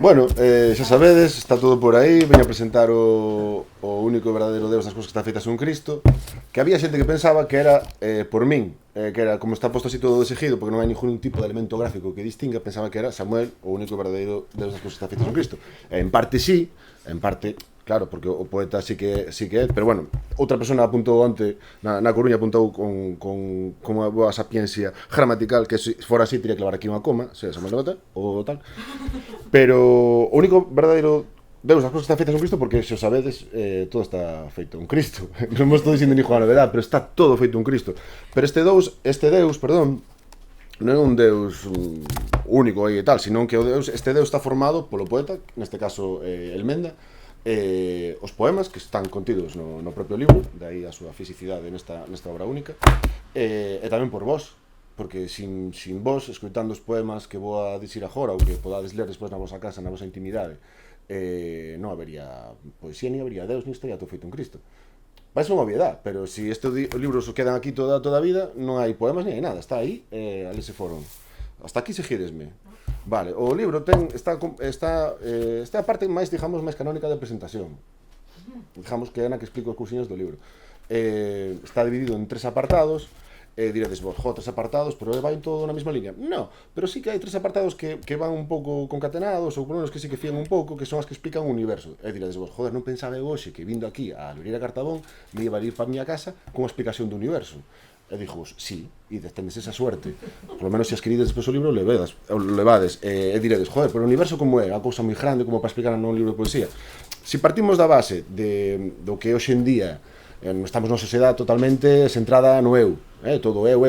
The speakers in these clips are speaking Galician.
Bueno, xa sabedes, está todo por aí. Veño a presentar o único e verdadeiro Deus das cousas que está feitas un Cristo. Que había xente que pensaba que era por min, que era como está posto así todo desegido, porque non hai ningún tipo de elemento gráfico que distinga. Pensaba que era Samuel o único e verdadeiro Deus das cousas que está feitas un Cristo. En parte sí, en parte claro, porque o poeta sí que é, pero bueno, outra persona apuntou onte na Coruña, apuntou con unha boa sapiencia gramatical, que se fora así tiría que levar aquí unha coma, se Samuel Nota ou tal. Pero o único verdadeiro Deus das cousas que está feitas un Cristo, porque se o sabedes, todo está feito un Cristo. Non vos estou dicindo ni joa novedade, pero está todo feito un Cristo. Pero este Deus, non é un Deus único e tal, senón que este Deus está formado polo poeta, neste caso Elmenda, os poemas que están contidos no propio libro, de aí a súa fisicidade nesta obra única, e tamén por vós, porque sin vós, escoitando os poemas que vou a dicir agora ou que podades ler despois na vosa casa, na vosa intimidade, non habería poesía, ni habería Deus, ni estaría todo feito un Cristo. Vai ser unha obviedade, pero se estes libros quedan aquí toda a vida, non hai poemas ni hai nada, está aí, ali se foron. Hasta aquí seguidesme. Vale, o libro está a parte máis, digamos, máis canónica de presentación. Digamos que é na que explico os cousiños do libro. Está dividido en 3 apartados. Diredes vos, 3 apartados, pero vai todo na mesma línea. No, pero sí que hai 3 apartados que van un pouco concatenados, ou por menos que sí que fían un pouco, que son as que explican o universo. Diredes vos, non pensaba eu hoxe que vindo aquí a librería Cartabón me iba a ir para a miña casa con a explicación do universo. E dixos, sí, e tenes esa suerte. Por lo menos se escrides despois o libro, o levades. E diredes, pero o universo como é? A cousa moi grande como para explicar nun libro de poesía. Se partimos da base do que hoxe en día estamos nunha sociedade totalmente centrada no eu, todo eu,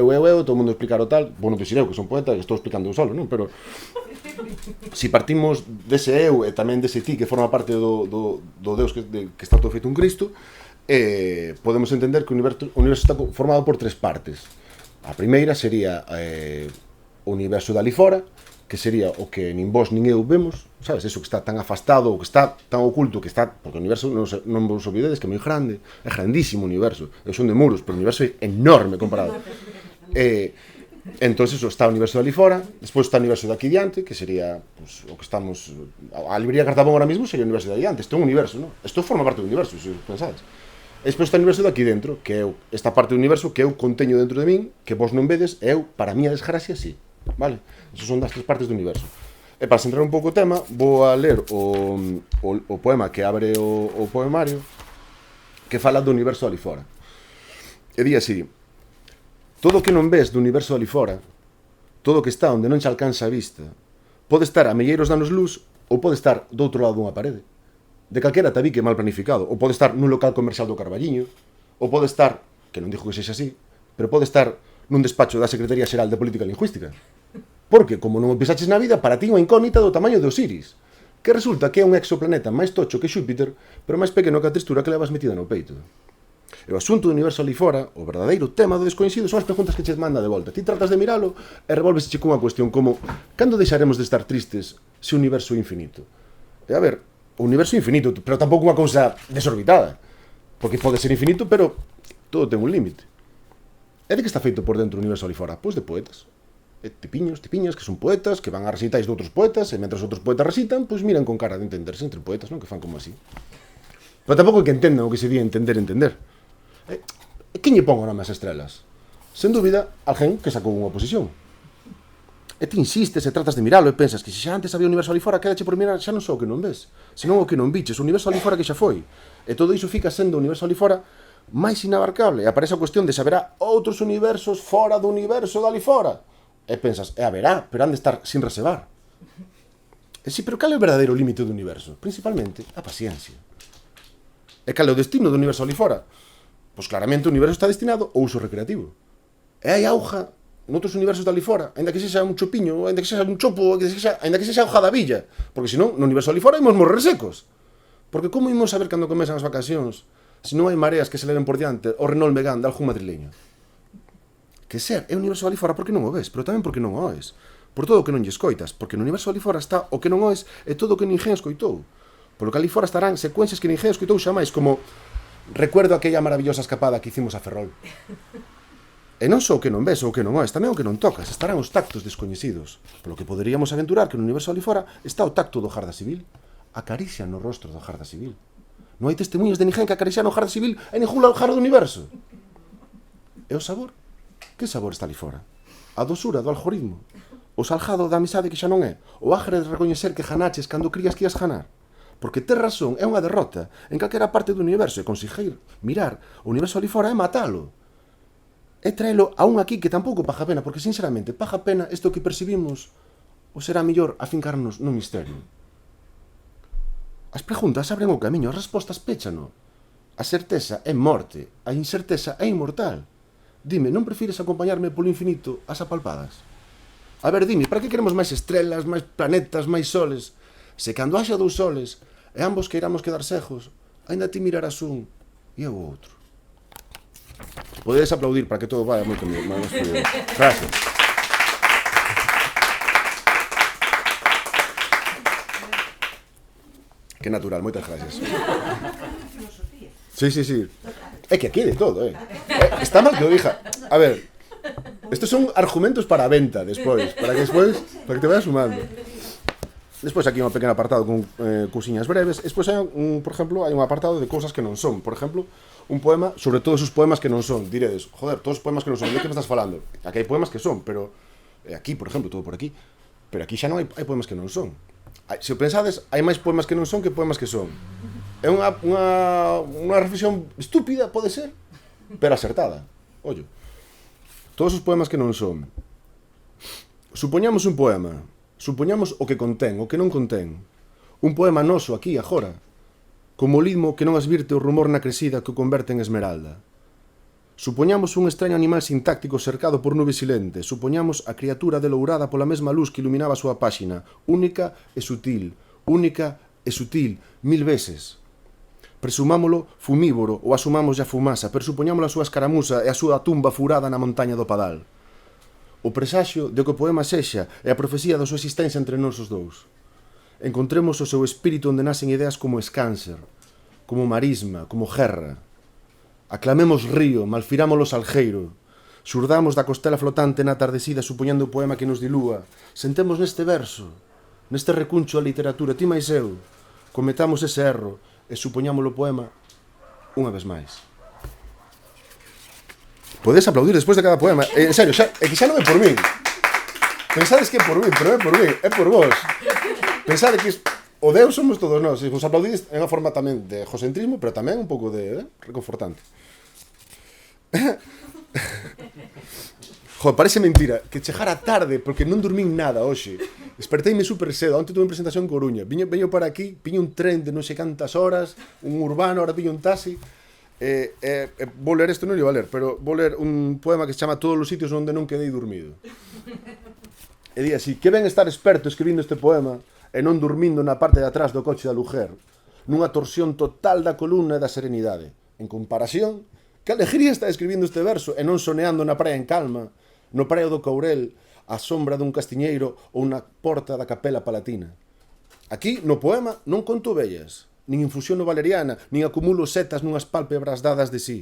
todo o mundo explicar o tal, non dicir eu que son poeta, que estou explicando eu solo, non? Pero se partimos dese eu e tamén dese ti que forma parte do Deus que está todo feito un Cristo, podemos entender que o universo está formado por 3 partes. A primeira sería o universo de ali fora, que sería o que nin vos nin eu vemos, sabes, eso que está tan afastado, o que está tan oculto, que está, porque o universo non vos olvidedes que é moi grande, é grandísimo o universo, son de muros, pero o universo é enorme comparado. Entón, eso, está o universo de ali fora, despois está o universo de aquí diante, que sería o que estamos, a librería Cartabón ahora mismo sería o universo de ali diante, isto é un universo, non? Isto forma parte do universo, se pensades. E despois está o universo de aquí dentro, que é esta parte do universo que eu conteño dentro de min, que vos non vedes, e eu, para a miña desgracia, sí. Vale? Esas son das 3 partes do universo. E para centrar un pouco o tema, vou a ler o poema que abre o poemario, que fala do universo ali fora. E di así: todo o que non ves do universo ali fora, todo o que está onde non se alcanza a vista, pode estar a milleiros de anos luz ou pode estar do outro lado dunha parede, de calquera tabique mal planificado, ou pode estar nun local comercial do Carballiño, ou pode estar, que non dixo que sexa así, pero pode estar nun despacho da Secretaría Xeral de Política Lingüística. Porque, como non o pensaches na vida, para ti unha incógnita do tamaño de Osiris, que resulta que é un exoplaneta máis tocho que Xúpiter, pero máis pequeno que a textura que levas metida no peito. E o asunto do universo ali fora, o verdadeiro tema do descoñecido, son as preguntas que che manda de volta. Ti tratas de miralo e revolvesche cunha cuestión como: cando deixaremos de estar tristes se o universo é infinito? E a ver, o universo é infinito, pero tampouco unha cousa desorbitada, porque pode ser infinito, pero todo ten un límite. E de que está feito por dentro o universo ali fora? Pois de poetas. Tipiñas, que son poetas, que van a recitais de outros poetas, e mentras outros poetas recitan, pois miran con cara de entenderse entre poetas, non? Que fan como así. Pero tampouco é que entendan o que se di entender. E quen lle pon o nome ás estrelas? Sen dúbida, alguén que sacou unha oposición. E ti insistes e tratas de miralo e pensas que se xa antes había o universo ali fora, quédache por mirar xa non só o que non ves, senón o que non viches, o universo ali fora que xa foi. E todo iso fica sendo o universo ali fora máis inabarcable. E aparece a cuestión de se haberá outros universos fora do universo dali fora. E pensas, haberá, pero han de estar sin reservar. E si, pero cal é o verdadeiro límite do universo? Principalmente, a paciencia. E cal é o destino do universo ali fora? Pois claramente o universo está destinado ao uso recreativo. E hai auga noutros universos dali fora, ainda que sexa un chopiño, ainda que sexa un chopo, ainda que sexa auga da villa, porque senón, no universo ali fora imos morrer secos. Porque como imos saber cando comezan as vacacións se non hai mareas que se leven por diante o Renault Megane de algún madrileño? Que ser é o universo ali fora porque non o ves, pero tamén porque non o oes. Por todo o que non lle escoitas, porque no universo ali fora está o que non oes e todo o que ninguén escoitou. Polo que ali fora estarán secuencias que ninguén escoitou xamais, como recuerdo aquella maravillosa escapada que hicimos a Ferrol. E non só o que non ves ou o que non oes, tamén o que non tocas, estarán os tactos descoñecidos. Polo que poderíamos aventurar que no universo ali fora está o tacto do Garda Civil. Acaricia no rostro do Garda Civil. Non hai testemunhos de ninguén que acariciar no Garda Civil en ningún lugar do universo. E o sabor? Que sabor está ali fora? A dosura do algoritmo? O salgado da amizade que xa non é? O agre de recoñecer que janaches cando crías que ias janar? Porque ter razón é unha derrota en calquera parte do universo e conseguir mirar o universo ali fora é matalo. É traelo a un aquí que tampouco paga pena, porque sinceramente paga pena isto que percibimos ou será mellor afincarnos no misterio? As preguntas abren o camiño, as respostas péchano. A certeza é morte, a incerteza é inmortal. Dime, non prefires acompañarme polo infinito ás apalpadas? A ver, dime, para que queremos máis estrelas, máis planetas, máis soles? Se cando haxa dous soles e ambos queiramos quedar cegos, aínda ti mirarás un e eu outro. Podedes aplaudir para que todo vaya moito máis fluido. Gracias. Que natural, moitas gracias. Sí. É que aquí hai de todo, Está mal que o diga. A ver, estos son argumentos para a venta despois, para que te vayas sumando. Despois aquí hai un pequeno apartado con cousiñas breves. Despois hai por exemplo, hai un apartado de cousas que non son. Por exemplo, un poema sobre todos os poemas que non son. Diredes, joder, todos os poemas que non son, de que me estás falando? Aquí hai poemas que son, pero aquí, por exemplo, todo por aquí. Pero aquí xa non hai poemas que non son. Se o pensades, hai máis poemas que non son que poemas que son. É unha reflexión estúpida, pode ser, pero acertada. Ollo. Todos os poemas que non son. Supoñamos un poema. Supoñamos o que contén, o que non contén. Un poema noso aquí, agora. Como o lidmo que non asvirte o rumor na crecida que o converte en esmeralda. Supoñamos un extraño animal sintáctico cercado por nubes silentes. Supoñamos a criatura delourada pola mesma luz que iluminaba a súa páxina. Única e sutil, mil veces. Presumámolo fumívoro ou asumamos a fumasa, pero supoñámolo a súa escaramuza e a súa tumba furada na montaña do Padal. O presaxio de que o poema sexa é a profecía da súa existencia entre nós os dous. Encontremos o seu espírito onde nacen ideas como escáncer, como marisma, como guerra. Aclamemos río, malfirámolo salgueiro. Xurdamos da costela flotante na atardecida supoñendo o poema que nos dilúa. Sentemos neste verso, neste recuncho a literatura, ti máis eu. Cometamos ese erro e supoñámolo o poema unha vez máis. Podes aplaudir despois de cada poema. En serio, é que xa non é por min. Pensades que é por min, pero non é por min, é por vos. Pensade que o Deus somos todos nós. Se vos aplaudides é unha forma tamén de egocentrismo, pero tamén un pouco de reconfortante. Joder, parece mentira que chegara tarde porque non dormín nada hoxe. Desperteime super cedo, onte tuve presentación en Coruña. Viño para aquí, piño un tren de non sei cantas horas, un urbano, ahora piño un taxi. Vou ler isto, non lle vou ler, pero vou ler un poema que se chama Todos os sitios onde non quedei dormido. E di así, que ben estar experto escribindo este poema e non dormindo na parte de atrás do coche da Luger, nunha torsión total da columna e da serenidade. En comparación, que alegría está escribindo este verso e non soneando na praia en calma, no praio do Courel, á sombra dun castiñeiro ou na porta da Capela Palatina. Aquí, no poema, non conto vellas, nin infusión valeriana, nin acumulo setas nunhas pálpebras dadas de sí.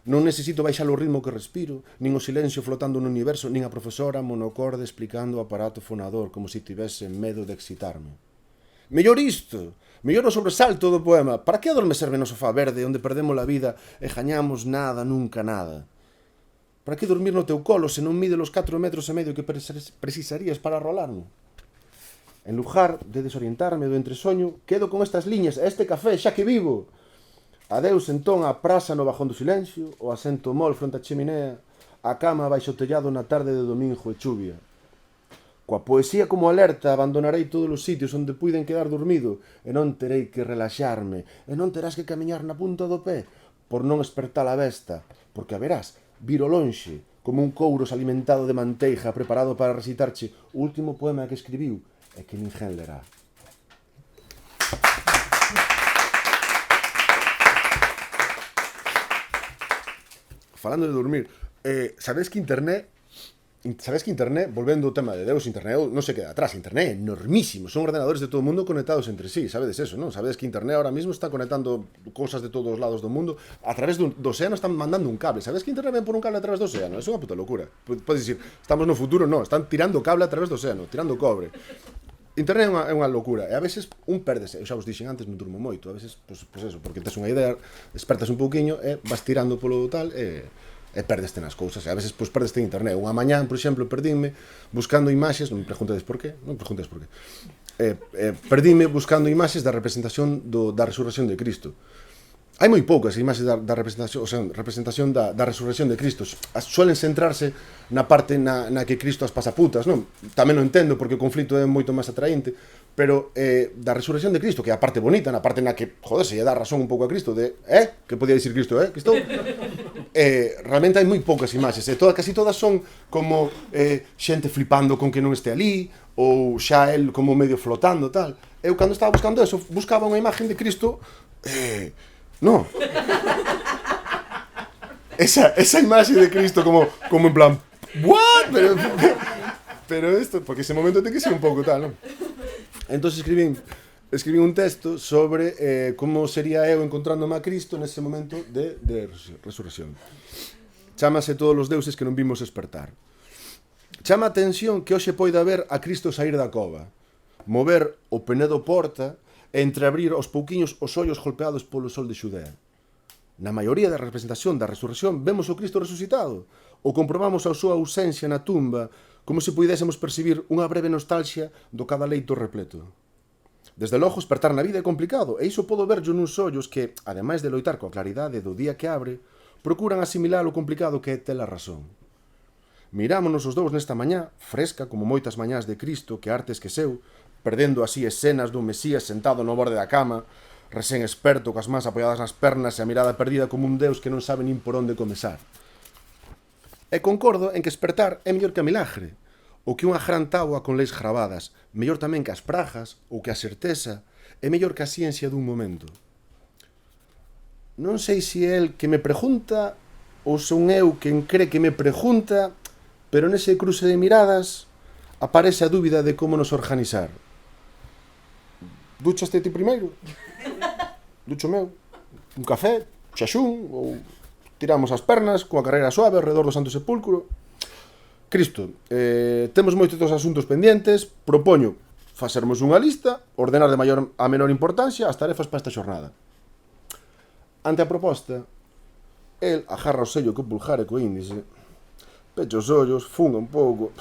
Non necesito baixar o ritmo que respiro, nin o silencio flotando no universo, nin a profesora monocorde explicando o aparato fonador como se tivese medo de excitarme. Mellor isto, mellor o sobresalto do poema. Para que adormecerme no sofá verde onde perdemos a vida e gañamos nada, nunca nada? Para que dormir no teu colo se non mide os 4,5 metros que precisarías para rolarme? En lugar de desorientarme do entresoño, quedo con estas liñas e este café xa que vivo. Adeus entón a praza no bajón do silencio, o asento mol fronte a cheminea, a cama baixo o tellado na tarde de domingo e chuvia. Coa poesía como alerta abandonarei todos os sitios onde puiden quedar dormido e non terei que relaxarme e non terás que camiñar na punta do pé por non espertar a besta, porque a verás vir ao lonxe como un couros alimentado de manteiga preparado para recitarche o último poema que escribiu e que ninguén lerá. Falando de dormir, sabedes que internet sabes que internet, volvendo ao tema de Deus, internet non se queda atrás, internet é enormísimo, son ordenadores de todo o mundo conectados entre sí, sabedes eso, non? Sabedes que internet ahora mismo está conectando cousas de todos os lados do mundo, a través do océano están mandando un cable, sabes que internet ven por un cable a través do océano? É unha puta locura. Podes dicir, estamos no futuro, non, están tirando cable a través do océano, tirando cobre. Internet é unha locura, e a veces un pérdese, eu xa vos dixen antes, non durmo moito, a veces, pois eso, porque tes unha idea, despertas un pouquiño e vas tirando polo tal e perdeste nas cousas, e a veces pois perdeste en internet. Unha mañán, por exemplo, perdíme buscando imaxes, non me preguntedes por qué, perdíme buscando imaxes da representación da resurrección de Cristo. Hai moi poucas imaxes da representación, o sea, representación da resurrección de Cristo. Suelen centrarse na parte na que Cristo as pasa putas, non? Tamén o entendo porque o conflito é moito máis atraente, pero da resurrección de Cristo, que é a parte bonita, na parte na que, joder, se lle dá razón un pouco a Cristo de, que podía dicir Cristo, Cristo? Realmente hai moi poucas imaxes, casi todas son como xente flipando con que non este ali, ou xa el como medio flotando, tal. Eu, cando estaba buscando eso, buscaba unha imagen de Cristo, no. Esa imaxe de Cristo como en plan, what? Pero esto, porque ese momento ten que ser un pouco tal, non? Entón escribín un texto sobre como sería eu encontrándome a Cristo nese momento de resurrección. Chámase Todos os deuses que non vimos despertar. Chama a atención que hoxe poida ver a Cristo sair da cova, mover o Penedo porta e entreabrir aos pouquiños os ollos golpeados polo sol de Xudea. Na maioría da representación da resurrección vemos o Cristo resucitado, ou comprobamos a súa ausencia na tumba como se puidésemos percibir unha breve nostalgia do cada leito repleto. Desde logo, espertar na vida é complicado, e iso podo verlo nuns ollos que, ademais de loitar coa claridade do día que abre, procuran asimilar o complicado que é ter a razón. Mirámonos os dous nesta mañá, fresca como moitas mañás de Cristo que arte esqueceu, perdendo así escenas dun Mesías sentado no borde da cama, recén experto, coas mans apoiadas nas pernas e a mirada perdida como un deus que non sabe nin por onde comezar. E concordo en que espertar é mellor que a milagre, ou que unha gran táboa con leis gravadas, mellor tamén que as pragas, ou que a certeza, é mellor que a ciencia dun momento. Non sei se é el que me pregunta, ou son eu quen cree que me pregunta, pero nese cruce de miradas aparece a dúbida de como nos organizar. Duchaste ti primeiro? Ducho meu? Un café? Xaxún? Ou tiramos as pernas coa carreira suave alrededor do Santo Sepulcro? Cristo, temos moitos asuntos pendientes, propoño facermos unha lista, ordenar de maior a menor importancia as tarefas para esta xornada. Ante a proposta, el agarra o sello co pulgar e co índice, pecha os ollos, funga un pouco,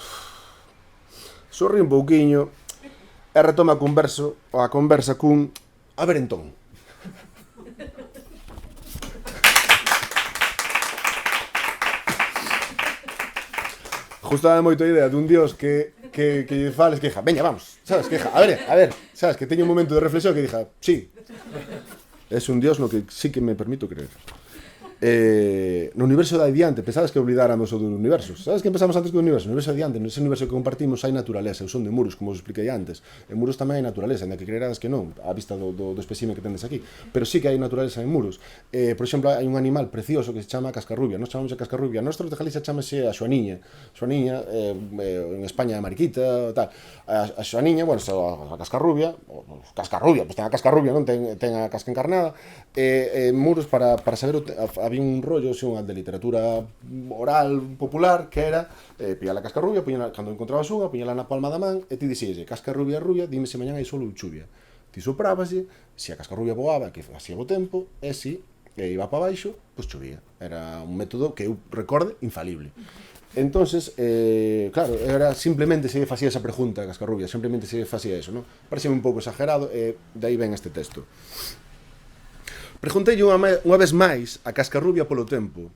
sorri un pouquiño e retoma a conversa cun a ver entón. Gustaba moito a idea dun dios que lle fales que dixa, veña, vamos, sabes, que dixa, a ver, sabes, que teña un momento de reflexión que dixa, sí, es un dios no que sí que me permito creer. No universo de adiante, pensabas que olvidáramos o do universo. Sabes que empezamos antes do universo? No universo de adiante, nese universo que compartimos hai naturaleza, eu son de Muros, como os expliquei antes. En Muros tamén hai naturaleza, ainda que creerás que non, a vista do espécime que tendes aquí. Pero sí que hai naturaleza en Muros. Por exemplo, hai un animal precioso que se chama cascarrubia. Nos chamamos a cascarrubia. Nostro de Galicia chamase a xoaniña. Xoaniña, en España a mariquita, tal. A xoaniña, bueno, a cascarrubia, pues ten a cascarrubia, non? Ten a casca encarnada. En Muros, para saber había un rollo de literatura oral popular que era pillar a cascarrubia, cando encontrabas unha, puñala na palma da man e ti dixílle, cascarrubia rubia, dime se mañán hai sol ou chuvia. Ti soprábase, se a cascarrubia voaba, que facía o tempo, e se iba para baixo, pois chovía. Era un método que eu recorde infalible. Entonces, claro, era simplemente se facía esa pregunta a cascarrubia, simplemente se facía eso, non? Pareceme un pouco exagerado e de aí ven este texto. Preguntei unha vez máis a cascarrubia polo tempo,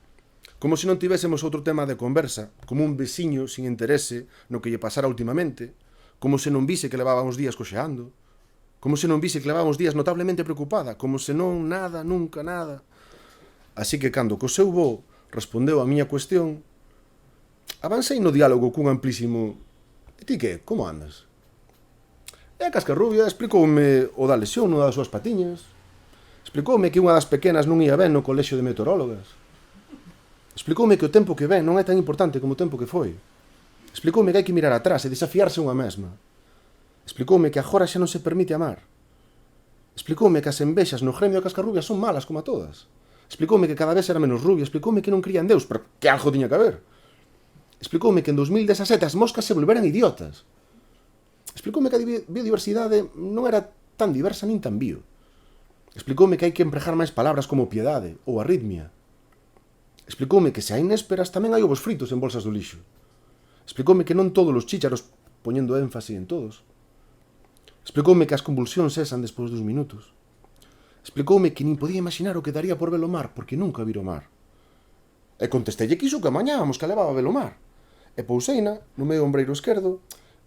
como se non tivésemos outro tema de conversa, como un veciño sin interese no que lle pasara últimamente, como se non vise que levaba uns días coxeando, como se non vise que levaba uns días notablemente preocupada, como se non nada, nunca nada. Así que cando co seu bo respondeu a miña cuestión, avancei no diálogo cun amplísimo "E ti que? Como andas?" E a cascarrubia explicoume o da lesión nunha das súas patiñas, explicoume que unha das pequenas non ia ben no colexio de meteorólogas. Explicoume que o tempo que ven non é tan importante como o tempo que foi. Explicoume que hai que mirar atrás e desafiarse unha mesma. Explicoume que agora xa non se permite amar. Explicoume que as envexas no gremio de Cascarrubias son malas como a todas. Explicoume que cada vez era menos rubia. Explicoume que non cría en Deus, pero que algo tiña que haber. Explicoume que en 2017 as moscas se volveran idiotas. Explicoume que a biodiversidade non era tan diversa nin tan bio. Explicoume que hai que empregar máis palabras como piedade ou arritmia. Explicoume que se hai nésperas tamén hai ovos fritos en bolsas do lixo. Explicoume que non todos os chícharos, poñendo énfase en todos. Explicoume que as convulsións cesan despois dos minutos. Explicoume que nin podía imaginar o que daría por ver o mar, porque nunca viro o mar. E contestelle que iso que amañábamos que levaba a ver o mar. E pouseina no medio ombreiro esquerdo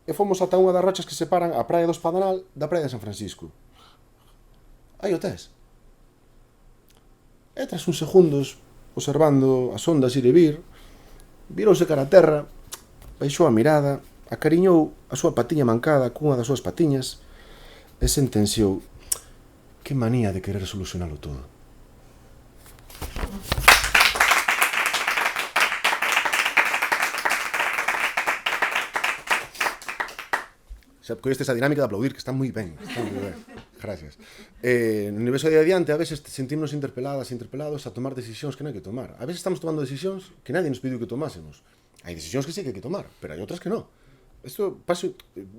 e fomos ata unha das rochas que separan a praia do Espadanal da praia de San Francisco. Aí o tes. E tras uns segundos, observando as ondas ir e vir, virouse cara a terra, baixou a mirada, acariñou a súa patiña mancada cunha das súas patiñas e sentenciou: que manía de querer solucionalo todo. Xa colleste esa dinámica de aplaudir, que está moi ben. Gracias. No universo de adiante, a veces sentimos interpelados a tomar decisións que non hai que tomar. A veces estamos tomando decisións que nadie nos pediu que tomásemos. Hai decisións que sí que hai que tomar, pero hai outras que non. Isto,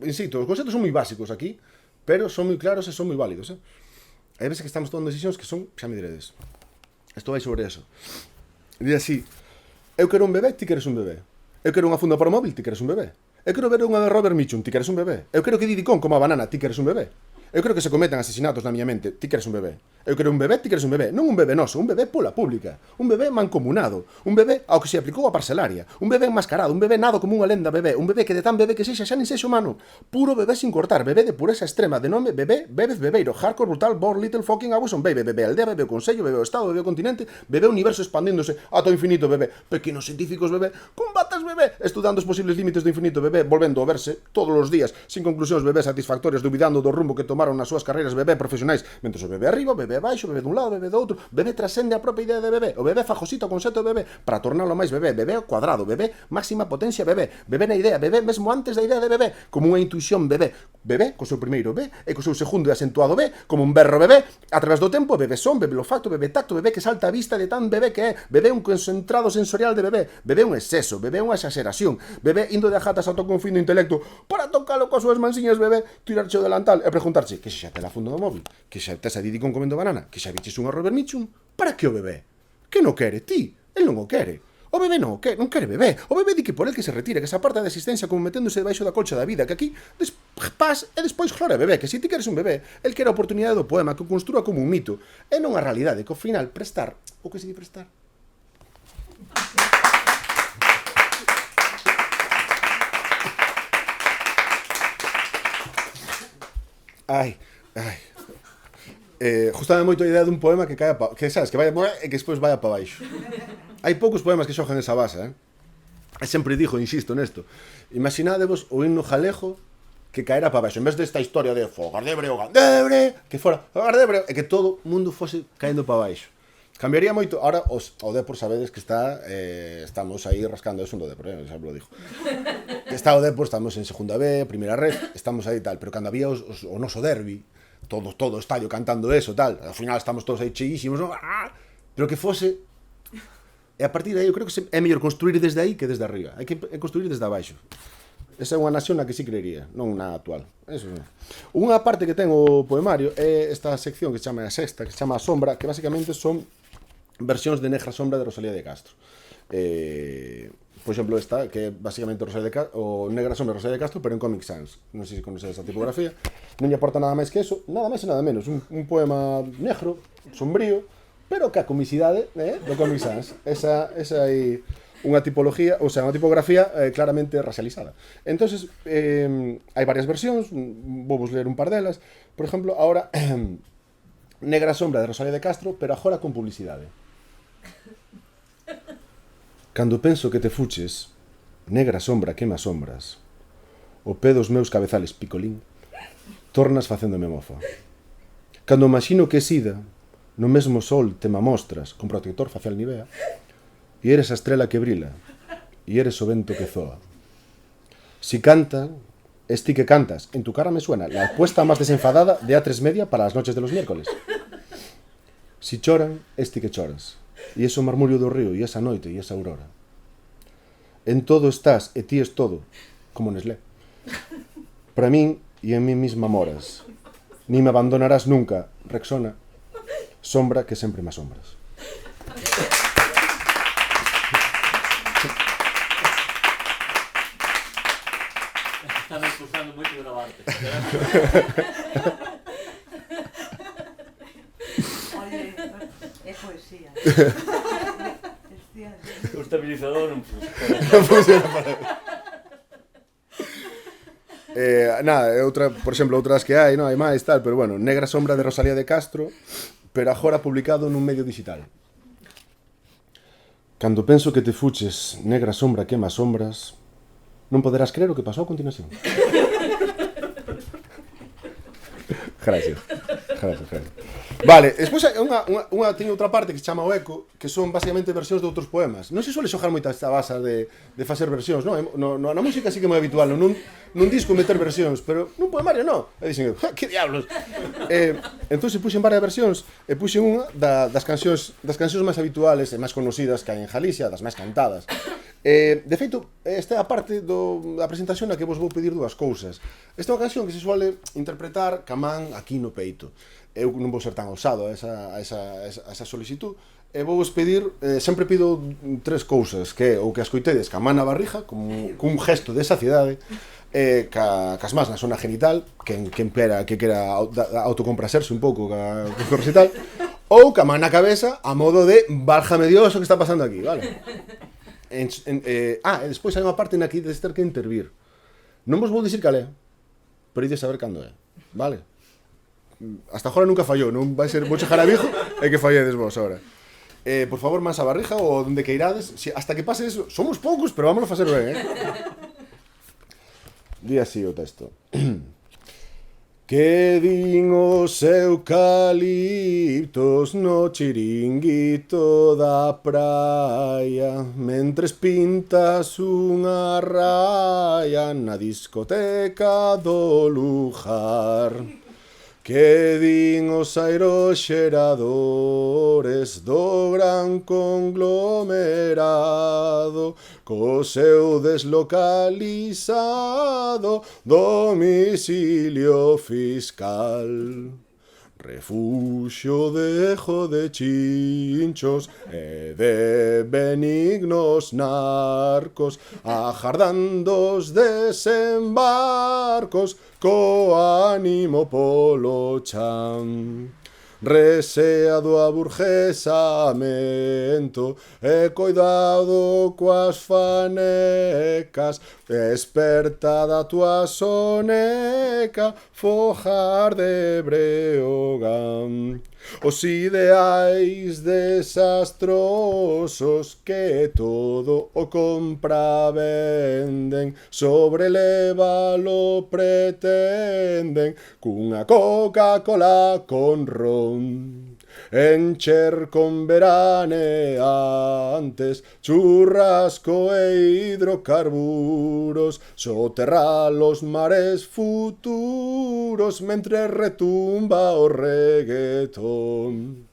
insisto, os conceptos son moi básicos aquí, pero son moi claros e son moi válidos. Hai veces que estamos tomando decisións que son, xa me diredes. Isto vai sobre eso. Dí así: eu quero un bebé, ti queres un bebé. Eu quero unha funda para o móvil, ti queres un bebé. Eu quero ver unha de Robert Mitchum, ti queres un bebé. Eu quero que Diddy Kong coma banana, ti queres un bebé. Eu quero que se cometan asesinatos na miña mente, ti queres un bebé. Eu quero un bebé, ti queres un bebé. Non un bebé noso, un bebé pola pública. Un bebé mancomunado. Un bebé ao que se aplicou a parcelaria. Un bebé enmascarado, un bebé nado como unha lenda bebé. Un bebé que de tan bebé que sexa xa nin sexa humano. Puro bebé sin cortar, bebé de pureza extrema, de nome bebé, bebez bebeiro, hardcore, brutal, bore, little, fucking, abuse on baby, bebé aldea, bebé consello, bebé o estado, bebé o continente, bebé universo expandíndose ata o infinito, bebé. Pequenos científicos, bebé. Combatas, bebé. Estudando os posibles límites do infinito, bebé. Volvendo a verse todos os días, sin conclusións, bebé satisfactorias, dubidando do rumbo que tomaron nas súas carreiras, bebé profesionais, mentres o bebé arriba, bebé abaixo, bebé dun lado, bebé do outro, bebé trascende a propia idea de bebé, o bebé fagosita o concepto de bebé, para tornalo máis bebé, bebé ao cuadrado, bebé máxima potencia bebé, bebé na idea, bebé mesmo antes da idea de bebé, como unha intuición bebé, bebé co seu primeiro B e co seu segundo e acentuado B, como un berro bebé, a través do tempo, bebé son, bebé olfacto, bebé tacto, bebé que salta a vista de tan bebé que é, bebé un concentrado sensorial de bebé, bebé un exceso, bebé unha exageración, bebé indo de ajatas ao toconfín do intelecto, para tocalo coas súas mansiñas, bebé, tirarche o delantal e preguntarche que xa te la funda do móvil, que xa tes a Diddy Kong comendo banana, que xa viches unha Robert Mitchum, para que o bebé? Que non quere ti? El non o quere. O bebé non quere bebé. O bebé di que por el que se retire, que se aparta da existencia como meténdose debaixo da colcha da vida, que aquí paz e despois gloria bebé, que se ti queres un bebé, el quere a oportunidade do poema que o construa como un mito, e non a realidade, que ao final prestar, o que se di prestar? Ai. Gustame moito a idea dun poema que caia que sabes, que vai e que despois vai para baixo. Hai poucos poemas que xogan esa base, E sempre digo, insisto nesto. Imaginádevos o himno galego que caera para baixo, en vez desta historia de Fogardebre o Gandebre, que fora Fogardebre, e que todo o mundo fose caendo para baixo. Cambiaría moito. Ahora o Depor sabedes que está estamos aí rascando eso do Depor, xa vos lo digo. Está o Depor, estamos en segunda B, primeira red, estamos aí tal, pero cando había o noso derbi, todo o estadio cantando eso, tal, ao final estamos todos aí cheísimos, ¿no? Pero que fose. E a partir de aí eu creo que é mellor construir desde aí que desde arriba. Hai que construir desde abaixo. Esa é unha nación na que sí creería, non na actual. Eso é. Unha parte que ten o poemario é esta sección que se chama a sexta, que se chama a sombra, que basicamente son versións de Negra Sombra de Rosalía de Castro. Por exemplo, esta, que é basicamente o Negra Sombra de Rosalía de Castro, pero en Comic Sans. Non sei se conocedes esa tipografía. Non lle aporta nada máis que eso, nada máis e nada menos. Un poema negro, sombrío, pero que a comicidade do Comic Sans. Esa aí unha tipología, ou sea, unha tipografía claramente racializada. Entonces, hai varias versións, vou vos ler un par delas. Por exemplo, ahora Negra Sombra de Rosalía de Castro, pero agora con publicidade. Cando penso que te fuches, negra sombra que me asombras, o pé dos meus cabezales picolín, tornas facéndome mofa. Cando imagino que sida, no mesmo sol te me amostras con protector facial Nivea, e eres a estrela que brila, e eres o vento que zoa. Si cantan, es ti que cantas. En tu cara me suena la apuesta más desenfadada de A3 Media para las noches de los miércoles. Si choran, es ti que choras. E ese marmurio do río, e esa noite, e esa aurora. En todo estás, e ti es todo, como Nestlé. Para min, e en mí misma moras. Ni me abandonarás nunca, Rexona, sombra que sempre me asombras. Estame expulsando moito de gravarte. Oye, é poesía. O estabilizador non Funciona para él. Nada, outra, por exemplo, outras que hai, non hai máis tal, pero bueno, Negra sombra de Rosalía de Castro, pero agora publicado nun medio digital. Cando penso que te fuches, negra sombra que me asombras, non poderás creer o que pasou a continuación. Gracias. Vale, despois hai teño outra parte que se chama o eco, que son basicamente versións de outros poemas. Non se suele xogar moita esta base de facer versións, non? Na música sí que é moi habitual, nun disco meter versións, pero nun poemario non. E dixen, que diablos? Entón se puxen varias versións, e puxen unha das cancións máis habituales e máis conocidas que hai en Galicia, das máis cantadas. De feito, esta é a parte da presentación na que vos vou pedir dúas cousas. Esta é unha canción que se suele interpretar ca man aquí no peito. Eu non vou ser tan ousado a esa solicitud. E vou vos pedir, sempre pido tres cousas, que o que as coitedes ca man na barriga, como cun gesto de saciedade, cas más na zona genital, que quera autocompraserse un pouco ca recital, ou ca man na cabeza, a modo de válgame Dios o que está pasando aquí, vale? E despois hai unha parte na que ides ter que intervir. Non vos vou dicir cal é, pero ides saber cando é, vale? Hasta agora nunca fallou, non vai ser mocho jarabijo e que falledes vos agora. Por favor, mans a barriga ou onde que irades, hasta que pase eso, somos poucos, pero vámonos a facer ben, Di así o texto. Que din os eucaliptos no chiringuito da praia, mentres pintas unha raia na discoteca do lugar. Que din os aeroxeradores do gran conglomerado co seu deslocalizado domicilio fiscal. Refuxio de chinchos e de benignos narcos, agardando os desembarcos co ánimo polo chan. Resea do aburguesamento e coidado coas fanecas, esperta da tua soneca, fojar de Breogán. Os ideais desastrosos que todo o compravenden, sobrelevalo pretenden cunha Coca-Cola con ron. Encher con veraneantes, churrasco e hidrocarburos, soterrar los mares futuros mentre retumba o reggaetón.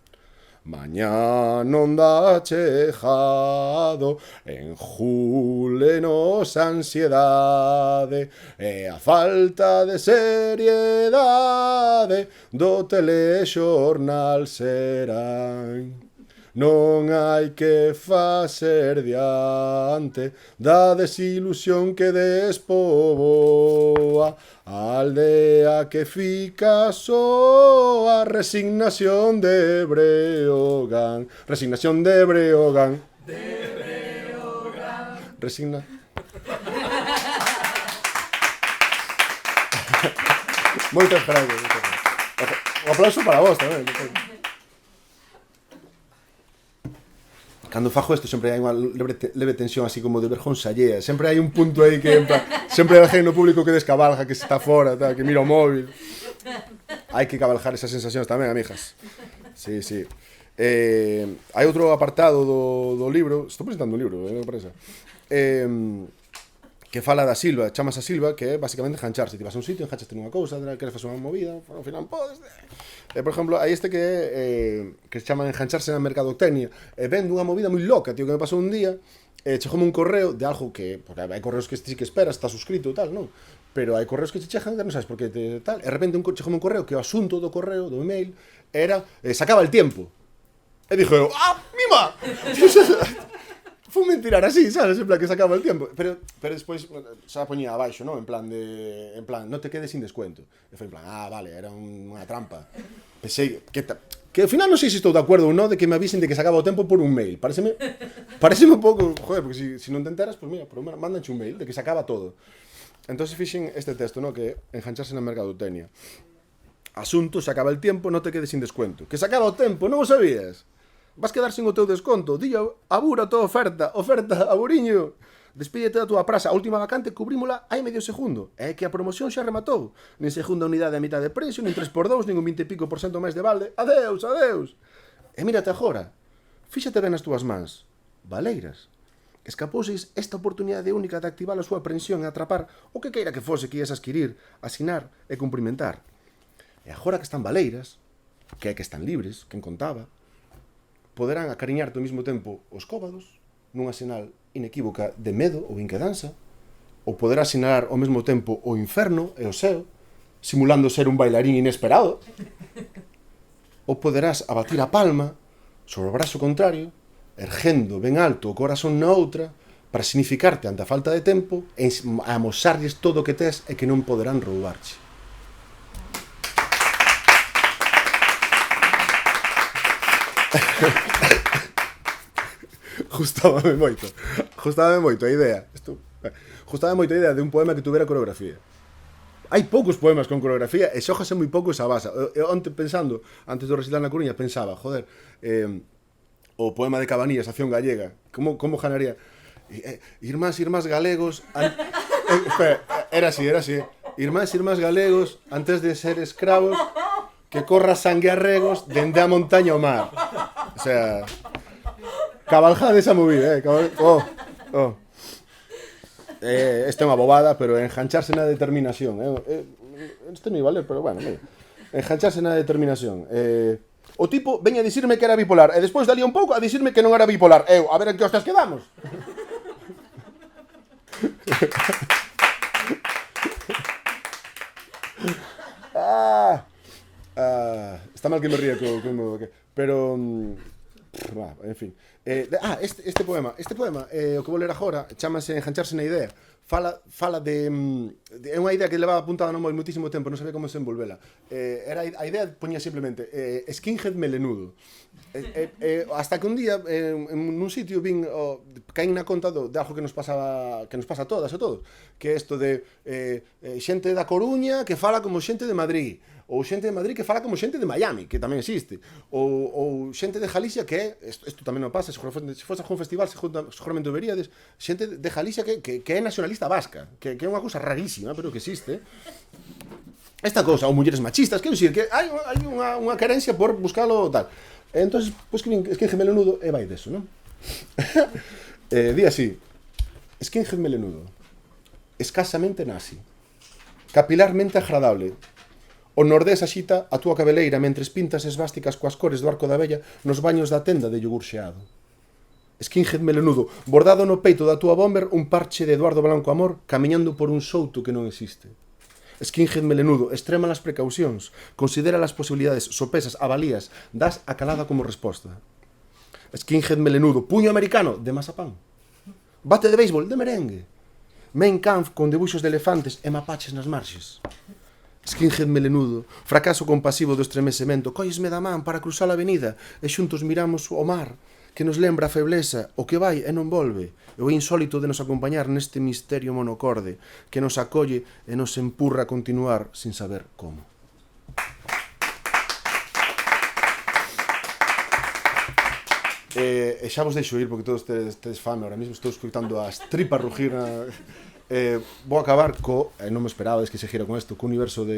Mañá non dá chejado, enjúlenos a ansiedade e a falta de seriedade do telexornal serán. Non hai que facer diante da desilusión que despoboa a aldea que fica soa. Resignación de Breogán. Resignación de Breogán. Resigna. Moitas gracias. Un aplauso para vos tamén. Cando fajo isto sempre hai unha leve tensión así como de vergonza allea. Sempre hai un punto aí que sempre hai alguén no público que descabalga, que está fora, tal, que mira o móvil. Hai que cabalgar esas sensacións tamén, amijas. Sí, sí. Hai outro apartado do libro. Estou presentando un libro, me parece. que fala da silva, chamas a silva, que é basicamente engancharse. Ti vas a un sitio, enganchaste nunha cousa, queres facer unha movida, ao final podes... por exemplo, hai este que se chama engancharse na mercadotecnia, e vendo unha movida moi loca, tío, que me pasou un día, chegoume un correo de algo que... Porque hai correos que sí que esperas, está suscrito e tal, non? Pero hai correos que se chegan que non sabes por que tal, e de repente chegoume un correo que o asunto do correo, do email, era se acaba el tiempo. E dixo eu, mima! Fue mentirar así, sabes? En plan, que se acaba el tiempo. Pero despois xa poñía abaixo, non? En plan, non te quedes sin descuento. E foi en plan, vale, era unha trampa. Pensei, que ao final non sei se estou de acordo ou non de que me avisen de que se acaba o tempo por un mail. Pareceme un pouco, joder, porque se non te enteras, pues mira, por lo menos mándanche un mail de que se acaba todo. Entón fixen este texto, non? Que engancharse na mercadotecnia. Asunto, se acaba el tiempo, non te quedes sin descuento. Que se acaba o tempo, non o sabías? Vas quedar sin o teu desconto. Dilla, abura a tua oferta, aburiño. Despídete da tua praza. A última vacante cubrímola hai medio segundo. É que a promoción xa rematou. Nin segunda unidade a mitad de precio, nin 3x2, nin un 20 e pico % máis de balde. Adeus, adeus. E mírate agora. Fíxate ben as túas mans. Valeiras. Escapouseis esta oportunidade única de activar a súa aprensión e atrapar o que queira que fose que ias adquirir, asinar e cumprimentar. E agora que están valeiras, que é que están libres, quen contaba, poderán acariñarte ao mesmo tempo os cóbados nunha sinal inequívoca de medo ou inquedanza, ou poderás sinalar ao mesmo tempo o inferno e o ceo, simulando ser un bailarín inesperado, ou poderás abatir a palma sobre o brazo contrario, erguendo ben alto o corazón na outra, para significarte ante a falta de tempo e amosarlles todo o que tes e que non poderán roubarche. Gustábame moito a idea de un poema que tuvera coreografía. Hai poucos poemas con coreografía e xógase moi pouco esa base. Onte pensando, antes do recital na Coruña, pensaba, joder, o poema de Cabanillas, Acción Gallega, como ganaría? Irmáns galegos... Era así. Irmáns galegos, antes de ser escravos, que corra sangue a regos dende a montaña ao mar. O sea, cabalgade esa movida, Esta é unha bobada, pero engancharse na determinación. Isto non vale, pero bueno, mira. Engancharse na determinación. O tipo veña a dicirme que era bipolar, e despois dalía un pouco a dicirme que non era bipolar. A ver en que hostias quedamos. Está mal que me ría pero en fin. Este poema, o que vou ler agora, chamase Engancharse na idea. Fala de é unha idea que levaba apuntada non moi moitísimo tempo, non sabía como desenvolvela. A idea poñía simplemente skinhead melenudo. Hasta que un día en un sitio caín na conta de algo que nos pasa a todas e todos, que é isto de xente da Coruña que fala como xente de Madrid, ou xente de Madrid que fala como xente de Miami, que tamén existe, ou xente de Galicia que é, isto tamén non pasa, se fose algún festival seguramente o veríades, xente de Galicia que é nacionalista vasca, que é unha cousa rarísima, pero que existe. Esta cousa, ou mulleres machistas, quero dicir, que hai unha carencia por buscalo tal. Entón, pois que skinhead melenudo e vai deso, non? Di así: skinhead melenudo, escasamente nazi, capilarmente agradable. O nordés axita a túa cabeleira mentres pintas esvásticas coas cores do arco da vella nos baños da tenda de yogur xeado. Skinhead melenudo, bordado no peito da túa bomber un parche de Eduardo Blanco Amor camiñando por un souto que non existe. Skinhead melenudo, extrema las precaucións, considera las posibilidades, sopesas, avalías, das a calada como resposta. Skinhead melenudo, puño americano, de mazapán. Bate de béisbol, de merengue. Mein Kampf con debuxos de elefantes e mapaches nas marxes. Skinhead melenudo, fracaso compasivo do estremecemento, collesme da man para cruzar a avenida e xuntos miramos o mar, que nos lembra a febleza, o que vai e non volve, e o insólito de nos acompañar neste misterio monocorde, que nos acolle e nos empurra a continuar sin saber como. E xa vos deixo ir porque todos tedes fame, ahora mesmo estou escutando as tripas rugir Vou acabar non me esperaba que se gira con isto, co universo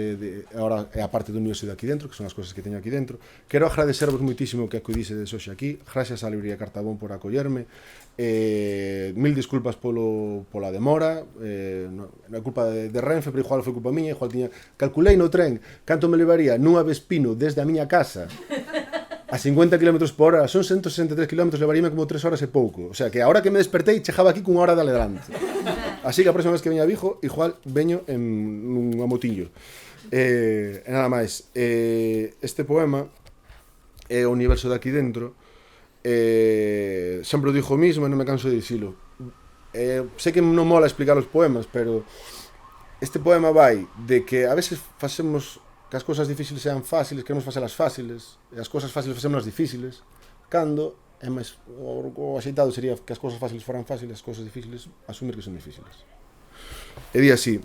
agora é a parte do universo de aquí dentro, que son as cousas que teño aquí dentro. Quero agradecervos moitísimo que acudisedes hoxe aquí. Gracias á librería Cartabón por acollerme. Mil disculpas pola demora, non é culpa de Renfe, pero igual foi culpa miña, igual calculei no tren canto me levaría nunha Vespino desde a miña casa a 50 km/h, son 163 km, levaríame como 3 horas e pouco. O sea, que a hora que me despertei, chegaba aquí cunha hora de adelante. Así que a próxima vez que veña a Vigo, igual veño en unha motillo. E nada máis. Este poema é o universo de aquí dentro. Sempre o dixo o mismo e non me canso de dicilo. Sei que non mola explicar os poemas, pero este poema vai de que a veces facemos que as cousas difíciles sean fáciles, queremos facelas fáciles, e as cousas fáciles facémolas difíciles, cando é máis, o axeitado sería que as cousas fáciles foran fáciles, as cousas difíciles asumir que son difíciles. E di así: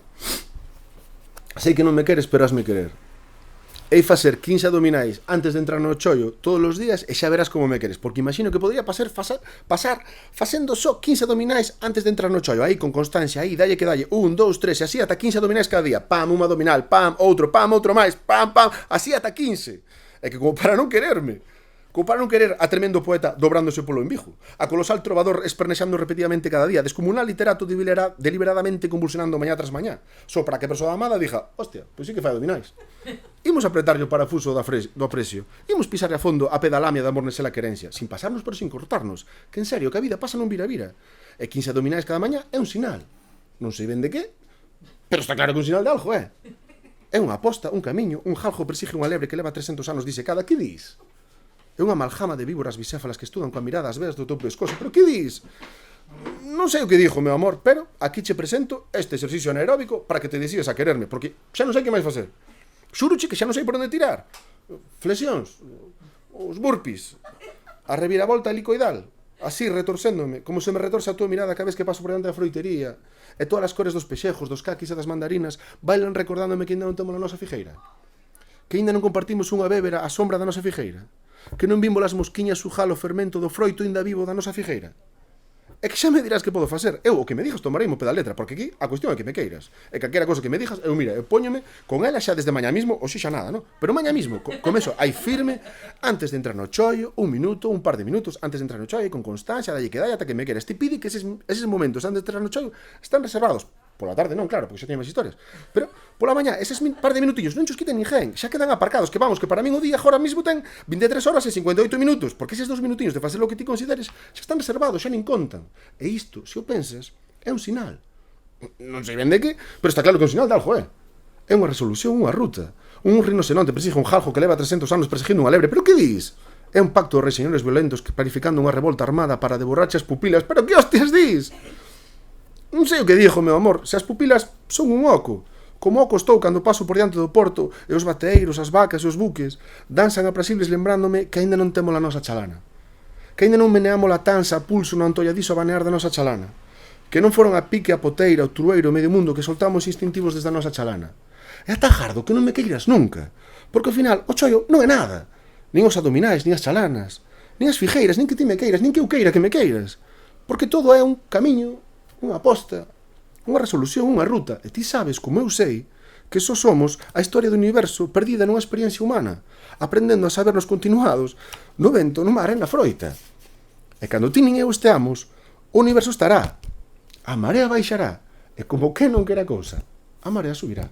sei que non me queres, pero hasme querer. Hei facer 15 abdominais antes de entrar no chollo todos os días e xa verás como me queres, porque imagino que podría pasar facendo só 15 abdominais antes de entrar no chollo, aí con constancia, aí, dalle que dalle, 1, 2, 3, e así ata 15 abdominais cada día, pam, un abdominal, pam, outro máis, pam, así ata 15. É que como para non quererme, como para non querer a tremendo poeta dobrándose polo embigo, a colosal trovador espernexando repetidamente cada día, descomunal literato deliberadamente convulsionando mañá tras mañá, só para que a persoa amada diga: hostia, pois sí que fai abdominais. Imos apretarlle o parafuso do aprecio, imos pisar a fondo a pedalamia da amor nesela querencia, sin pasarnos pero sin cortarnos, que en serio, que a vida pasa non vira. E 15 abdominais cada mañá é un sinal, non sei ben de que, pero está claro que un sinal de algo, é unha aposta, un camiño, un jaljo persigue unha lebre que leva 300 anos disecada. Que dis? É unha amalgama de víboras bicéfalas que estudan coa mirada as veas do teu pescozo. Pero que dis? Non sei o que dixo, meu amor, pero aquí che presento este exercicio anaeróbico para que te decidas a quererme, porque xa non sei que máis facer. Xuruche que xa non sei por onde tirar. Flexións, os burpees, a reviravolta helicoidal, así retorcéndome, como se me retorce a tua mirada cada vez que paso por diante da froitería, e todas as cores dos pexejos, dos caquis e das mandarinas bailan recordándome que ainda non temos a nosa figueira, que ainda non compartimos unha bébera á sombra da nosa figueira, que non vimos as mosquiñas sujar o fermento do froito ainda vivo da nosa figueira. É que xa me dirás que podo facer. Eu o que me digas tomarei mo pé da letra, porque aquí a cuestión é que me queiras. E calquera cosa que me digas, eu mira, eu póñome con ela xa desde mañá mismo, ou xa nada, non? Pero mañá mismo, comezo aí firme, antes de entrar no chollo, un par de minutos antes de entrar no chollo, con constancia, dalle que dalle ata que me queres. Te pide que eses momentos antes de entrar no chollo están reservados. Pola tarde non, claro, porque xa teño máis historias. Pero pola mañá, eses par de minutillos non chos quiten ninguén, xa quedan aparcados, que vamos, que para min o día agora mismo ten 23 horas e 58 minutos, porque eses 2 minutiños de facer o que ti consideres xa están reservados, xa nin contan. E isto, se o pensas, é un sinal. Non sei ben de que, pero está claro que é un sinal de algo, é. É unha resolución, unha ruta. Un rinoceronte persigue un jaljo que leva 300 anos perseguindo unha lebre, pero que dis? É un pacto de reis señores violentos que planificando unha revolta armada para devorar as pupilas, pero que hostias dis? Non sei o que dixo, meu amor, se as pupilas son un oco. Como oco estou cando paso por diante do porto e os bateeiros, as vacas e os buques danzan apraxibles lembrándome que aínda non temos a nosa chalana, que aínda non meneamos a tansa a pulso no antolladizo a banear da nosa chalana, que non foron a pique, a poteira, o trueiro, o medio mundo que soltamos instintivos desde a nosa chalana. É ata jardo que non me queiras nunca, porque ao final o chollo non é nada, nin os abdominais, nin as chalanas, nin as figueiras, nin que ti me queiras, nin que eu queira que me queiras, porque todo é un camiño, unha aposta, unha resolución, unha ruta. E ti sabes, como eu sei, que só somos a historia do universo perdida nunha experiencia humana, aprendendo a sabernos continuados no vento, no mar e na froita. E cando ti nin eu esteamos, o universo estará, a marea baixará, e como que non quera cousa, a marea subirá.